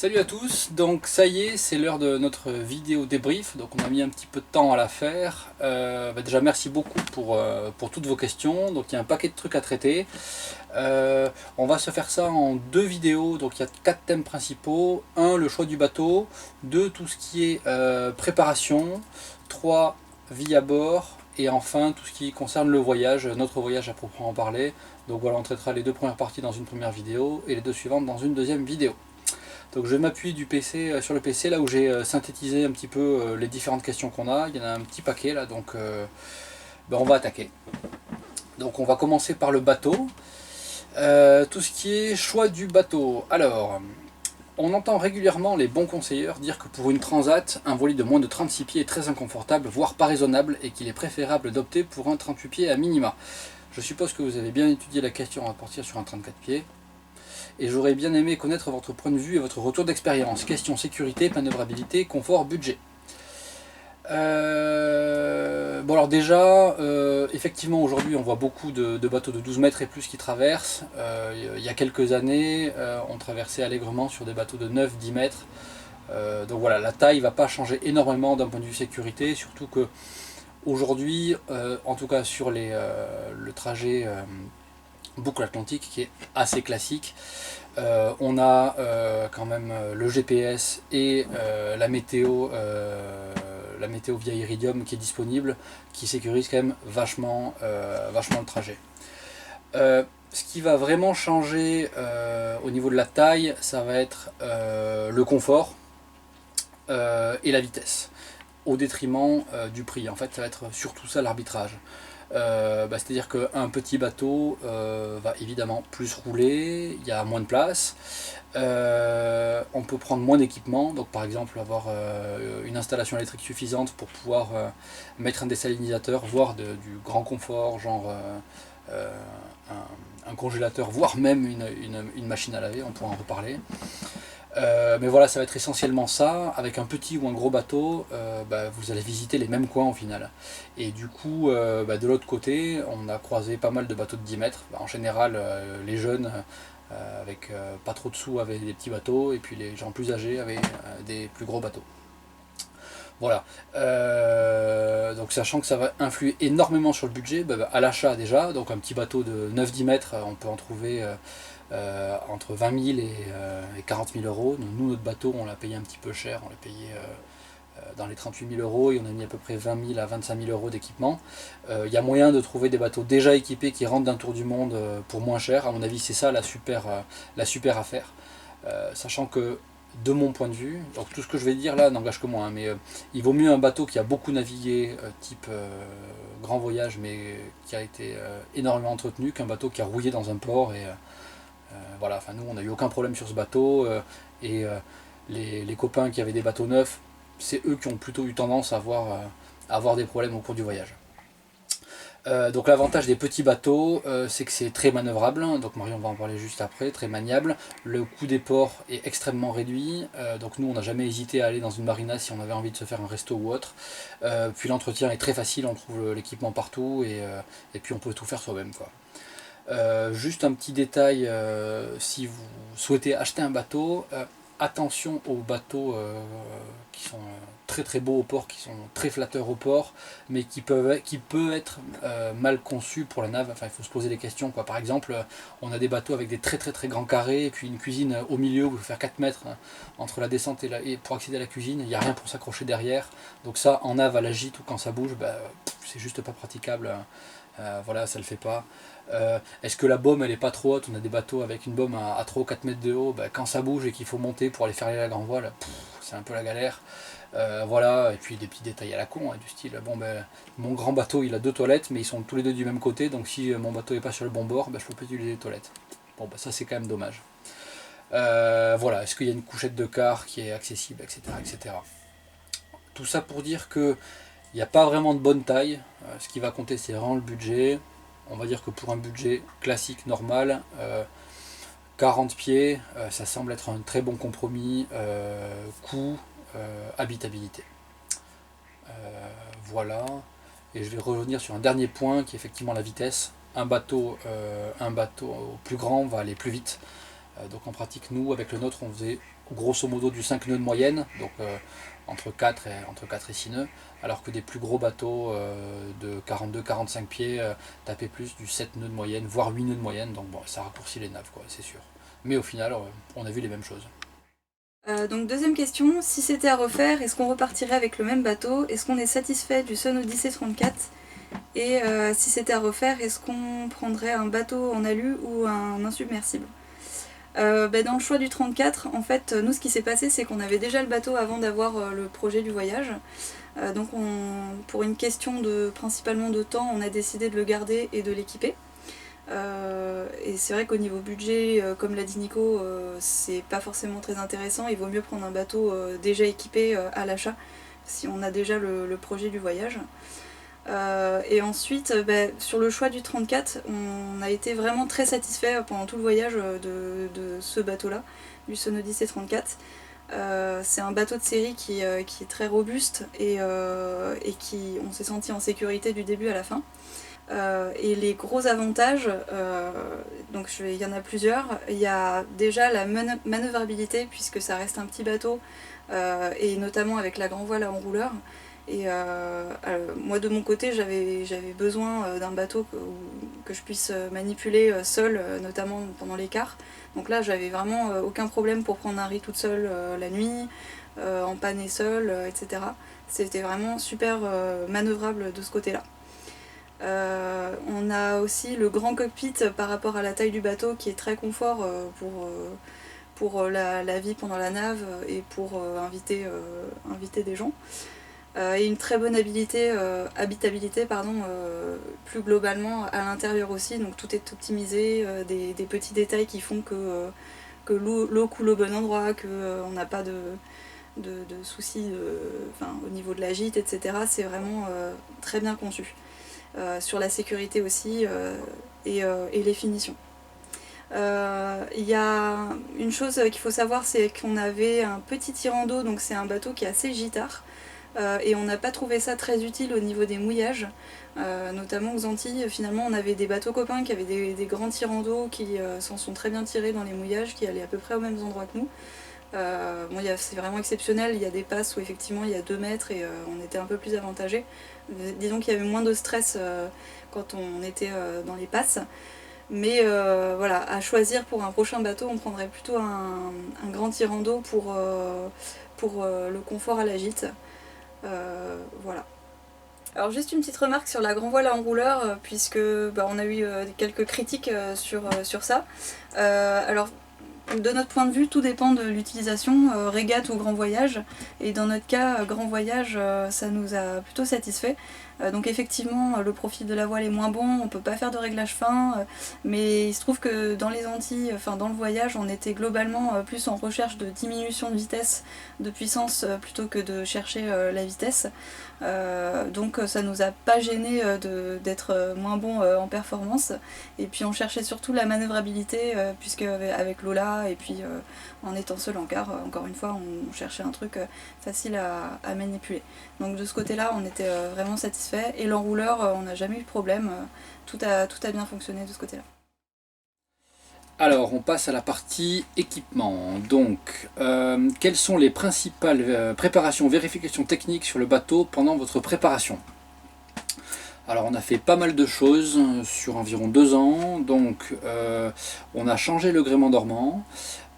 Salut à tous, donc ça y est, c'est l'heure de notre vidéo débrief, donc on a mis un petit peu de temps à la faire. Déjà merci beaucoup pour toutes vos questions, donc il y a un paquet de trucs à traiter. On va se faire ça en deux vidéos, donc il y a 4 thèmes principaux. 1, le choix du bateau. 2, tout ce qui est préparation. 3, vie à bord. Et enfin, tout ce qui concerne le voyage, notre voyage à proprement parler. Donc voilà, on traitera les deux premières parties dans une première vidéo et les deux suivantes dans une deuxième vidéo. Donc je m'appuie du PC sur le PC là où j'ai synthétisé un petit peu les différentes questions qu'on a. Il y en a un petit paquet là, donc on va attaquer. Donc on va commencer par le bateau. Tout ce qui est choix du bateau. Alors, on entend régulièrement les bons conseilleurs dire que pour une transat, un voilier de moins de 36 pieds est très inconfortable, voire pas raisonnable, et qu'il est préférable d'opter pour un 38 pieds à minima. Je suppose que vous avez bien étudié la question à partir sur un 34 pieds. Et j'aurais bien aimé connaître votre point de vue et votre retour d'expérience. Question sécurité, manœuvrabilité, confort, budget. Bon alors déjà, effectivement aujourd'hui on voit beaucoup de bateaux de 12 mètres et plus qui traversent. Il y a quelques années, on traversait allègrement sur des bateaux de 9-10 mètres. Donc voilà, la taille ne va pas changer énormément d'un point de vue sécurité, surtout que aujourd'hui, en tout cas sur le trajet boucle atlantique qui est assez classique, on a quand même le GPS et la météo via Iridium qui est disponible, qui sécurise quand même vachement le trajet. Ce qui va vraiment changer au niveau de la taille, ça va être le confort et la vitesse, au détriment du prix. En fait, ça va être surtout ça l'arbitrage. C'est-à-dire qu'un petit bateau va évidemment plus rouler, il y a moins de place, on peut prendre moins d'équipement, donc par exemple avoir une installation électrique suffisante pour pouvoir mettre un désalinisateur, voire du grand confort, genre un congélateur, voire même une machine à laver, on pourra en reparler. Mais voilà, ça va être essentiellement ça. Avec un petit ou un gros bateau, vous allez visiter les mêmes coins au final. Et du coup, de l'autre côté, on a croisé pas mal de bateaux de 10 mètres. En général, les jeunes avec pas trop de sous avaient des petits bateaux, et puis les gens plus âgés avaient des plus gros bateaux. Voilà. Donc sachant que ça va influer énormément sur le budget, à l'achat déjà, donc un petit bateau de 9-10 mètres, on peut en trouver entre 20 000 et 40 000 euros. Donc nous, notre bateau, on l'a payé un petit peu cher, on l'a payé dans les 38 000 euros, et on a mis à peu près 20 000 à 25 000 euros d'équipement. Il y a moyen de trouver des bateaux déjà équipés qui rentrent d'un tour du monde pour moins cher. À mon avis, c'est ça la super affaire. Sachant que de mon point de vue, donc tout ce que je vais dire là n'engage que moi, hein, mais il vaut mieux un bateau qui a beaucoup navigué, type grand voyage, mais qui a été énormément entretenu, qu'un bateau qui a rouillé dans un port. Et voilà, enfin nous on n'a eu aucun problème sur ce bateau, et les copains qui avaient des bateaux neufs, c'est eux qui ont plutôt eu tendance à avoir des problèmes au cours du voyage. Donc l'avantage des petits bateaux, c'est que c'est très manœuvrable, donc Marion va en parler juste après, très maniable. Le coût des ports est extrêmement réduit, donc nous on n'a jamais hésité à aller dans une marina si on avait envie de se faire un resto ou autre. Puis l'entretien est très facile, on trouve l'équipement partout, et puis on peut tout faire soi-même, quoi. Juste un petit détail, si vous souhaitez acheter un bateau, attention aux bateaux qui sont très très beaux au port, qui sont très flatteurs au port, mais qui peut être mal conçus pour la nave. Enfin, il faut se poser des questions, quoi. Par exemple, on a des bateaux avec des très très très grands carrés, et puis une cuisine au milieu où il faut faire 4 mètres entre la descente et pour accéder à la cuisine. Il n'y a rien pour s'accrocher derrière. Donc ça, en nave à la gîte ou quand ça bouge, c'est juste pas praticable. Voilà, ça le fait pas. Est-ce que la baume elle est pas trop haute? On a des bateaux avec une baume à 3 ou 4 mètres de haut, quand ça bouge et qu'il faut monter pour aller faire la grand voile, c'est un peu la galère. Voilà, et puis des petits détails à la con, hein, du style, mon grand bateau il a 2 toilettes, mais ils sont tous les deux du même côté, donc si mon bateau est pas sur le bon bord, je peux pas utiliser les toilettes. Bon, ça c'est quand même dommage. Voilà, est-ce qu'il y a une couchette de quart qui est accessible, etc., etc. Tout ça pour dire que il n'y a pas vraiment de bonne taille. Ce qui va compter, c'est vraiment le budget. On va dire que pour un budget classique, normal, 40 pieds, ça semble être un très bon compromis, coût, habitabilité. Voilà. Et je vais revenir sur un dernier point qui est effectivement la vitesse. Un bateau plus grand va aller plus vite. Donc en pratique, nous, avec le nôtre, on faisait grosso modo du 5 nœuds de moyenne, donc entre 4 et 6 nœuds, alors que des plus gros bateaux de 42-45 pieds tapaient plus du 7 nœuds de moyenne, voire 8 nœuds de moyenne, donc bon, ça raccourcit les naves, quoi, c'est sûr. Mais au final, on a vu les mêmes choses. Donc deuxième question, si c'était à refaire, est-ce qu'on repartirait avec le même bateau? Est-ce qu'on est satisfait du Sun Odyssey 34? Et si c'était à refaire, est-ce qu'on prendrait un bateau en alu ou un insubmersible? Dans le choix du 34, en fait, nous ce qui s'est passé, c'est qu'on avait déjà le bateau avant d'avoir le projet du voyage. Donc pour une question principalement de temps, on a décidé de le garder et de l'équiper. Et c'est vrai qu'au niveau budget, comme l'a dit Nico, c'est pas forcément très intéressant. Il vaut mieux prendre un bateau déjà équipé à l'achat, si on a déjà le projet du voyage. Et ensuite, sur le choix du 34, on a été vraiment très satisfait pendant tout le voyage de ce bateau-là, du Sun Odyssey 34. C'est un bateau de série qui est très robuste et on s'est senti en sécurité du début à la fin. Et les gros avantages, donc il y en a plusieurs. Il y a déjà la manœuvrabilité, puisque ça reste un petit bateau, et notamment avec la grand voile à enrouleur. Et moi de mon côté, j'avais besoin d'un bateau que je puisse manipuler seul, notamment pendant l'écart. Donc là, j'avais vraiment aucun problème pour prendre un riz toute seule la nuit, en panne et seule, etc. C'était vraiment super manœuvrable de ce côté-là. On a aussi le grand cockpit par rapport à la taille du bateau qui est très confort pour la vie pendant la nave et pour inviter des gens. Et une très bonne habitabilité plus globalement à l'intérieur aussi, donc tout est optimisé, des petits détails qui font que l'eau coule au bon endroit, qu'on n'a pas de soucis au niveau de la gîte, etc. C'est vraiment très bien conçu. Sur la sécurité aussi et les finitions. Il y a une chose qu'il faut savoir, c'est qu'on avait un petit tirant d'eau, donc c'est un bateau qui est assez gittard, et on n'a pas trouvé ça très utile au niveau des mouillages, notamment aux Antilles. Finalement, on avait des bateaux copains qui avaient des grands tirants d'eau qui s'en sont très bien tirés dans les mouillages, qui allaient à peu près aux mêmes endroits que nous. C'est vraiment exceptionnel, il y a des passes où effectivement il y a 2 mètres et on était un peu plus avantagés. Disons qu'il y avait moins de stress quand on était dans les passes. Mais voilà, à choisir pour un prochain bateau, on prendrait plutôt un grand tirant d'eau pour le confort à la gîte. Voilà. Alors juste une petite remarque sur la grand voile à enrouleur, puisque on a eu quelques critiques sur ça. Alors de notre point de vue, tout dépend de l'utilisation, régate ou grand voyage. Et dans notre cas, grand voyage, ça nous a plutôt satisfait. Donc effectivement, le profil de la voile est moins bon, on peut pas faire de réglage fin, mais il se trouve que dans les Antilles, dans le voyage, on était globalement plus en recherche de diminution de vitesse, de puissance, plutôt que de chercher la vitesse. Donc ça nous a pas gêné d'être moins bon en performance. Et puis on cherchait surtout la manœuvrabilité, puisque avec Lola et puis en étant seul en quart, encore une fois, on cherchait un truc facile à manipuler. Donc de ce côté-là, on était vraiment satisfait. Et l'enrouleur, on n'a jamais eu de problème. Tout a bien fonctionné de ce côté-là. Alors, on passe à la partie équipement. Donc, quelles sont les principales préparations, vérifications techniques sur le bateau pendant votre préparation? Alors, on a fait pas mal de choses sur environ 2 ans. Donc, on a changé le gréement dormant,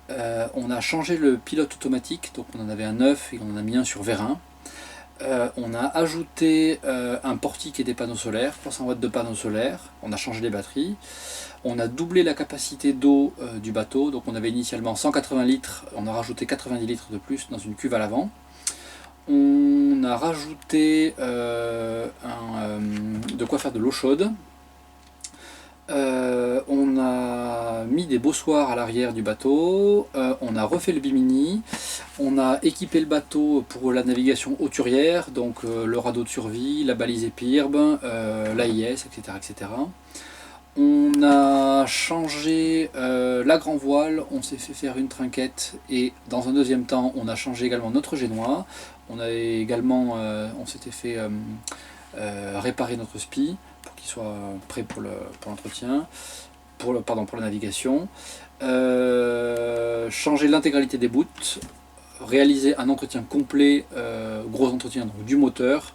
on a changé le pilote automatique, donc on en avait un neuf et on en a mis un sur vérin. On a ajouté un portique et des panneaux solaires, 300 watts de panneaux solaires, on a changé les batteries, on a doublé la capacité d'eau du bateau, donc on avait initialement 180 litres, on a rajouté 90 litres de plus dans une cuve à l'avant. On a rajouté de quoi faire de l'eau chaude. On a mis des bossoirs à l'arrière du bateau, on a refait le bimini, on a équipé le bateau pour la navigation hauturière, donc le radeau de survie, la balise épirbe, l'AIS, etc., etc. On a changé la grand voile, on s'est fait faire une trinquette et dans un deuxième temps on a changé également notre génois. On a également, on s'était fait réparer notre spi pour qu'il soit prêt pour l'entretien, pour la navigation. changer l'intégralité des bouts, réaliser un entretien complet, gros entretien donc, du moteur,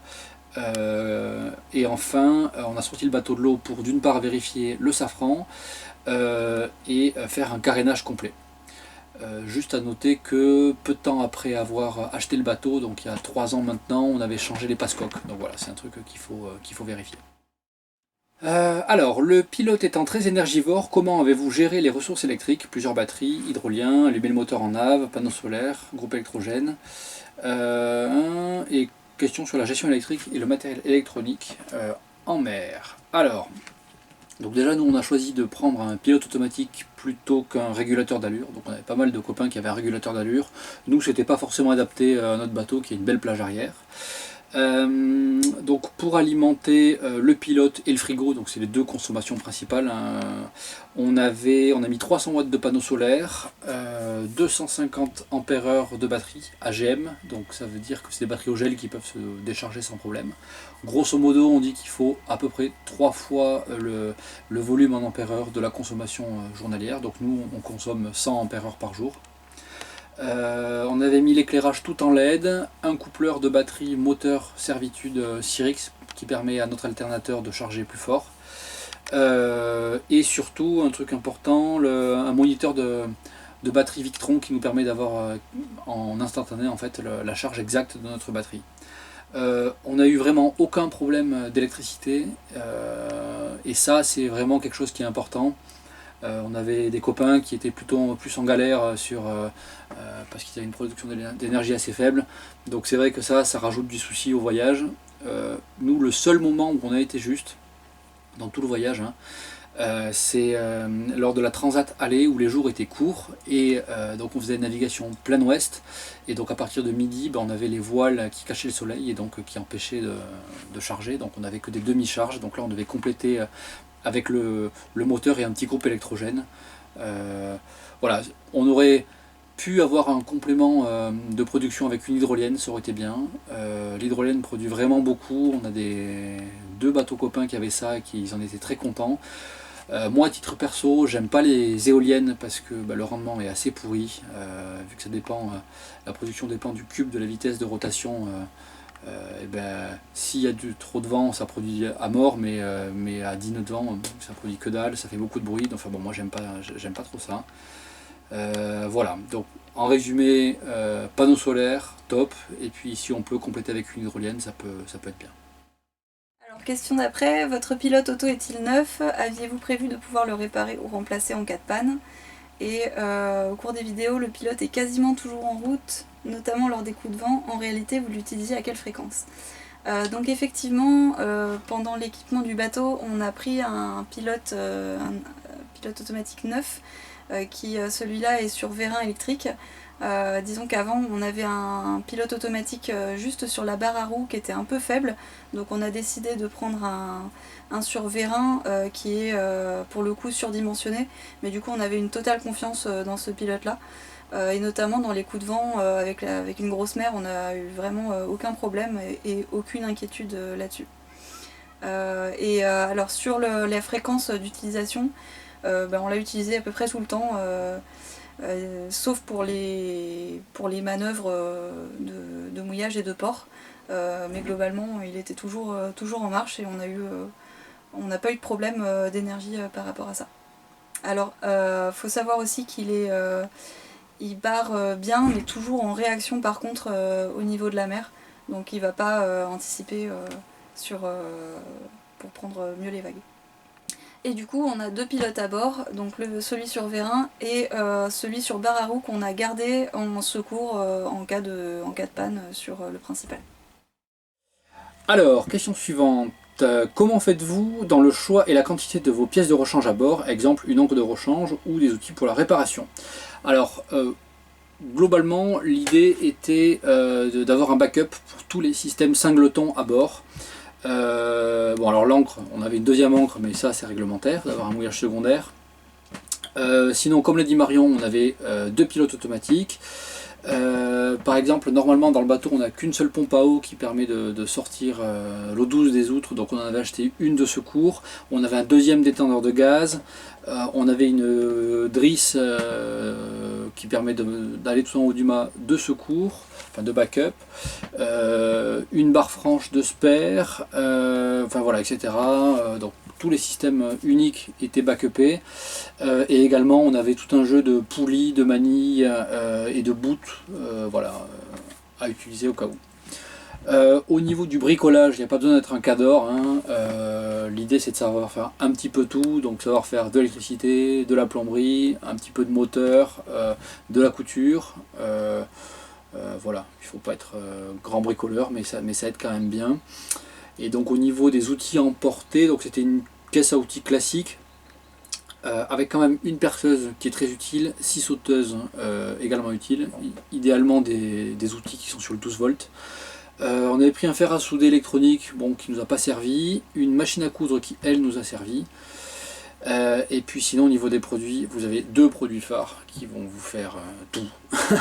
et enfin on a sorti le bateau de l'eau pour d'une part vérifier le safran et faire un carénage complet. Juste à noter que peu de temps après avoir acheté le bateau, donc il y a 3 ans maintenant, on avait changé les passe-coques. Donc voilà, c'est un truc qu'il faut vérifier. Alors, le pilote étant très énergivore, comment avez-vous géré les ressources électriques? Plusieurs batteries, hydrolien, allumer le moteur en nave, panneaux solaires, groupe électrogène. Et question sur la gestion électrique et le matériel électronique en mer. Alors, donc déjà nous on a choisi de prendre un pilote automatique plutôt qu'un régulateur d'allure. Donc on avait pas mal de copains qui avaient un régulateur d'allure. Nous c'était pas forcément adapté à notre bateau qui a une belle plage arrière. Donc pour alimenter le pilote et le frigo, donc c'est les deux consommations principales, hein, on a mis 300 watts de panneaux solaires, 250 ampères-heure de batterie AGM, donc ça veut dire que c'est des batteries au gel qui peuvent se décharger sans problème. Grosso modo on dit qu'il faut à peu près 3 fois le volume en ampères-heure de la consommation journalière, donc nous on consomme 100 ampères-heure par jour. On avait mis l'éclairage tout en LED, un coupleur de batterie moteur servitude Cyrix qui permet à notre alternateur de charger plus fort, et surtout un truc important, un moniteur de batterie Victron qui nous permet d'avoir en instantané en fait la charge exacte de notre batterie. On n'a eu vraiment aucun problème d'électricité, et ça c'est vraiment quelque chose qui est important. On avait des copains qui étaient plutôt plus en galère parce qu'ils avaient une production d'énergie assez faible, donc c'est vrai que ça rajoute du souci au voyage. Nous le seul moment où on a été juste dans tout le voyage, hein, c'est lors de la transat aller où les jours étaient courts et donc on faisait une navigation plein ouest, et donc à partir de midi on avait les voiles qui cachaient le soleil et donc qui empêchaient de charger, donc on n'avait que des demi-charges, donc là on devait compléter avec le moteur et un petit groupe électrogène. Voilà, on aurait pu avoir un complément de production avec une hydrolienne, ça aurait été bien. L'hydrolienne produit vraiment beaucoup, on a deux bateaux copains qui avaient ça et qui en étaient très contents. Moi à titre perso, j'aime pas les éoliennes parce que le rendement est assez pourri, vu que ça dépend, la production dépend du cube de la vitesse de rotation. S'il y a trop de vent, ça produit à mort, mais à 10 nœuds de vent, ça produit que dalle, ça fait beaucoup de bruit. Enfin bon, moi j'aime pas trop ça. Voilà, donc en résumé, panneaux solaires, top, et puis si on peut compléter avec une hydrolienne, ça peut être bien. Alors question d'après, votre pilote auto est-il neuf? Aviez-vous prévu de pouvoir le réparer ou remplacer en cas de panne? Et au cours des vidéos, le pilote est quasiment toujours en route, notamment lors des coups de vent. En réalité, vous l'utilisiez à quelle fréquence? Donc effectivement, pendant l'équipement du bateau, on a pris un pilote automatique neuf, qui celui-là est sur vérin électrique. Disons qu'avant on avait un pilote automatique juste sur la barre à roue qui était un peu faible, donc on a décidé de prendre un sur vérin qui est pour le coup surdimensionné, mais du coup on avait une totale confiance dans ce pilote là, et notamment dans les coups de vent avec une grosse mer, on n'a eu vraiment aucun problème et aucune inquiétude là-dessus. Alors sur la fréquence d'utilisation, on l'a utilisé à peu près tout le temps, sauf pour les manœuvres de mouillage et de port, mais globalement il était toujours en marche et on n'a pas eu de problème d'énergie par rapport à ça. Alors faut savoir aussi il barre bien, mais toujours en réaction par contre au niveau de la mer, donc il ne va pas anticiper pour prendre mieux les vagues. Et du coup on a deux pilotes à bord, donc celui sur vérin et celui sur barre à roue qu'on a gardé en secours en cas de panne sur le principal. Alors, question suivante. Comment faites-vous dans le choix et la quantité de vos pièces de rechange à bord, exemple une encre de rechange ou des outils pour la réparation? Alors, globalement, l'idée était d'avoir un backup pour tous les systèmes singletons à bord. Bon, alors l'encre, on avait une deuxième encre, mais ça c'est réglementaire, d'avoir un mouillage secondaire. Sinon, comme l'a dit Marion, on avait deux pilotes automatiques. Par exemple, normalement dans le bateau on n'a qu'une seule pompe à eau qui permet de sortir l'eau douce des outres, donc on en avait acheté une de secours. On avait un deuxième détendeur de gaz, on avait une drisse qui permet d'aller tout en haut du mât de secours, enfin de backup, une barre franche de spare, enfin voilà, etc. Donc tous les systèmes uniques étaient backupés, et également on avait tout un jeu de poulies, de manilles et de boot, voilà, à utiliser au cas où. Au niveau du bricolage, il n'y a pas besoin d'être un cador, hein. L'idée c'est de savoir faire un petit peu tout, donc savoir faire de l'électricité, de la plomberie, un petit peu de moteur, de la couture. Voilà, il ne faut pas être grand bricoleur, mais ça aide quand même bien. Et donc au niveau des outils à emporter, donc c'était une caisse à outils classique, avec quand même une perceuse qui est très utile, 6 sauteuses également utiles, idéalement des outils qui sont sur le 12 volts. On avait pris un fer à souder électronique, bon, qui nous a pas servi, une machine à coudre qui elle nous a servi, et puis sinon au niveau des produits, vous avez deux produits phares qui vont vous faire tout.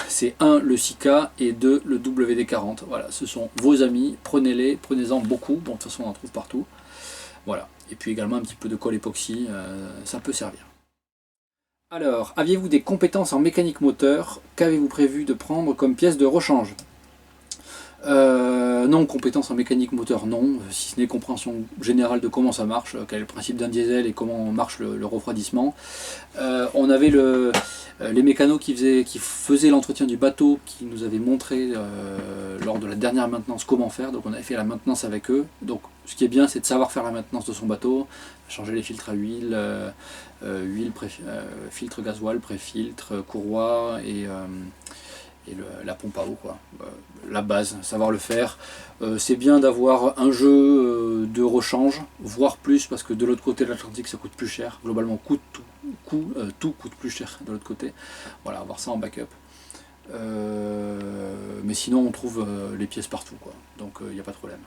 C'est un, le Sika, et deux, le WD-40. Voilà, ce sont vos amis, prenez-les, prenez-en beaucoup, bon de toute façon on en trouve partout. Voilà, et puis également un petit peu de colle époxy, ça peut servir. Alors, aviez-vous des compétences en mécanique moteur? Qu'avez-vous prévu de prendre comme pièce de rechange? Non, compétences en mécanique moteur, non, si ce n'est compréhension générale de comment ça marche, quel est le principe d'un diesel et comment marche le refroidissement. On avait les mécanos qui faisaient l'entretien du bateau, qui nous avaient montré lors de la dernière maintenance comment faire, donc on avait fait la maintenance avec eux. Donc ce qui est bien, c'est de savoir faire la maintenance de son bateau, changer les filtres à huile, filtre gasoil, pré-filtre, courroie et la pompe à eau, quoi. La base, savoir le faire. C'est bien d'avoir un jeu de rechange, voire plus, parce que de l'autre côté de l'Atlantique ça coûte plus cher. Globalement, tout coûte plus cher de l'autre côté. Voilà, avoir ça en backup. Mais sinon, on trouve les pièces partout, quoi. Donc il n'y a pas de problème.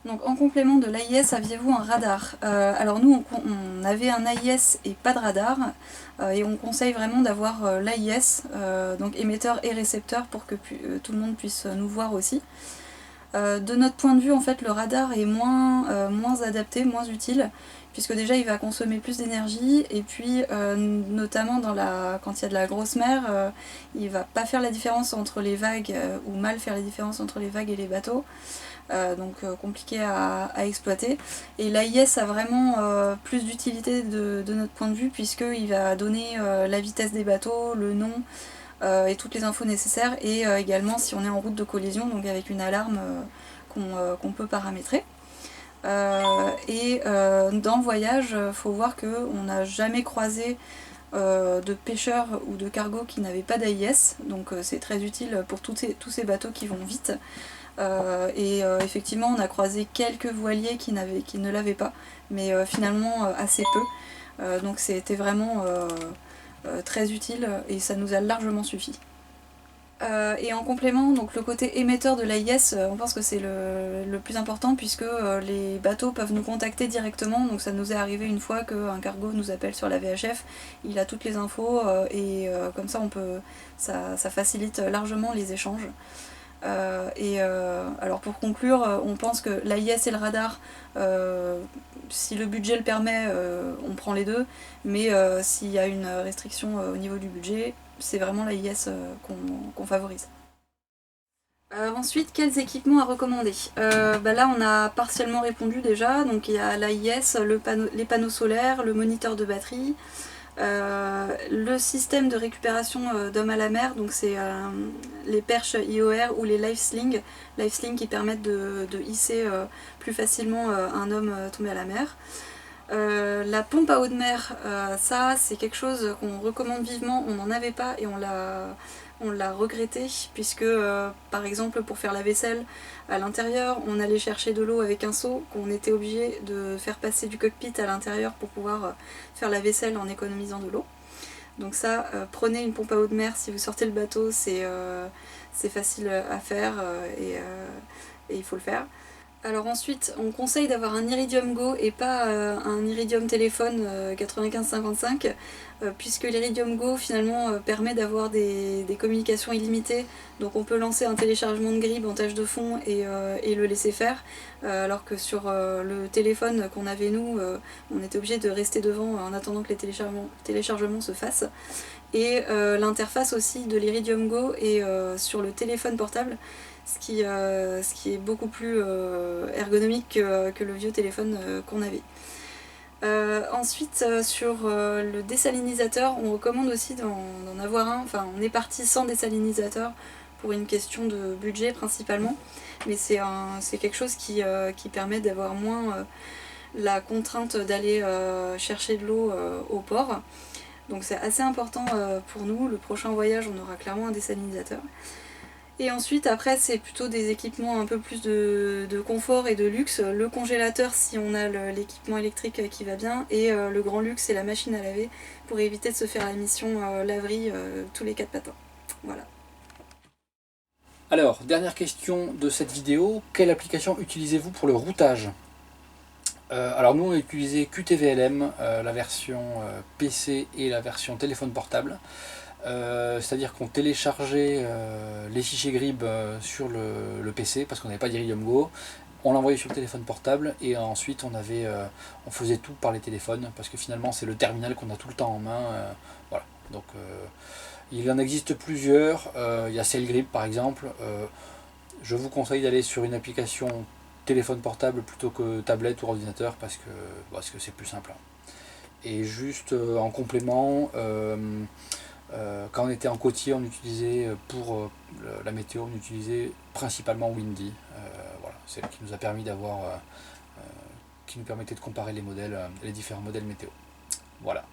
Donc en complément de l'AIS, aviez-vous un radar? Alors nous on avait un AIS et pas de radar, et on conseille vraiment d'avoir l'AIS, donc émetteur et récepteur, pour que tout le monde puisse nous voir aussi. De notre point de vue, en fait, le radar est moins adapté, moins utile, puisque déjà il va consommer plus d'énergie, et puis notamment quand il y a de la grosse mer, il va pas faire la différence entre les vagues, ou mal faire la différence entre les vagues et les bateaux. Donc compliqué à exploiter. Et l'AIS a vraiment plus d'utilité de notre point de vue, puisqu'il va donner la vitesse des bateaux, le nom et toutes les infos nécessaires, et également si on est en route de collision, donc avec une alarme qu'on peut paramétrer. Dans le voyage, il faut voir qu'on n'a jamais croisé de pêcheurs ou de cargos qui n'avaient pas d'AIS, donc c'est très utile pour tous ces bateaux qui vont vite. Effectivement, on a croisé quelques voiliers qui ne l'avaient pas, mais finalement assez peu. Donc c'était vraiment très utile, et ça nous a largement suffi. Et en complément, donc le côté émetteur de l'AIS, on pense que c'est le plus important, puisque les bateaux peuvent nous contacter directement. Donc ça nous est arrivé une fois qu'un cargo nous appelle sur la VHF, il a toutes les infos, comme ça ça facilite largement les échanges. Alors pour conclure, on pense que l'AIS et le radar, si le budget le permet, on prend les deux, mais s'il y a une restriction au niveau du budget, c'est vraiment l'AIS qu'on favorise. Ensuite, quels équipements à recommander? Là on a partiellement répondu déjà, donc il y a l'AIS, les panneaux solaires, le moniteur de batterie, le système de récupération d'hommes à la mer, donc c'est les perches IOR ou les life slings qui permettent de hisser plus facilement un homme tombé à la mer. La pompe à eau de mer, ça c'est quelque chose qu'on recommande vivement. On n'en avait pas et on l'a regretté, puisque par exemple pour faire la vaisselle à l'intérieur, on allait chercher de l'eau avec un seau qu'on était obligé de faire passer du cockpit à l'intérieur pour pouvoir faire la vaisselle en économisant de l'eau. Donc ça, prenez une pompe à eau de mer si vous sortez le bateau, c'est facile à faire, et il faut le faire. Alors ensuite, on conseille d'avoir un Iridium Go et pas un Iridium téléphone 9555, puisque l'Iridium Go finalement permet d'avoir des communications illimitées, donc on peut lancer un téléchargement de grib en tâche de fond et le laisser faire, alors que sur le téléphone qu'on avait nous, on était obligé de rester devant en attendant que les téléchargements se fassent. Et l'interface aussi de l'Iridium Go est sur le téléphone portable, ce qui est beaucoup plus ergonomique que le vieux téléphone qu'on avait. Ensuite, sur le désalinisateur, on recommande aussi d'en avoir un. Enfin, on est parti sans désalinisateur pour une question de budget principalement, mais c'est quelque chose qui permet d'avoir moins la contrainte d'aller chercher de l'eau au port. Donc c'est assez important pour nous. Le prochain voyage, on aura clairement un désalinisateur. Et ensuite, après, c'est plutôt des équipements un peu plus de confort et de luxe. Le congélateur, si on a l'équipement électrique qui va bien, et le grand luxe, c'est la machine à laver, pour éviter de se faire la mission laverie tous les 4 matins. Voilà. Alors, dernière question de cette vidéo, quelle application utilisez-vous pour le routage ? Alors nous on a utilisé QTVLM, la version PC et la version téléphone portable. C'est-à-dire qu'on téléchargeait les fichiers grib sur le PC parce qu'on n'avait pas d'Iridium Go, on l'envoyait sur le téléphone portable et ensuite on faisait tout par les téléphones parce que finalement c'est le terminal qu'on a tout le temps en main. Voilà. Donc il en existe plusieurs, il y a Sailgrip par exemple. Je vous conseille d'aller sur une application téléphone portable plutôt que tablette ou ordinateur parce que c'est plus simple. Et juste en complément, quand on était en côtier, on utilisait pour la météo, on utilisait principalement Windy. Voilà, c'est ce qui nous a permis qui nous permettait de comparer les différents modèles météo. Voilà.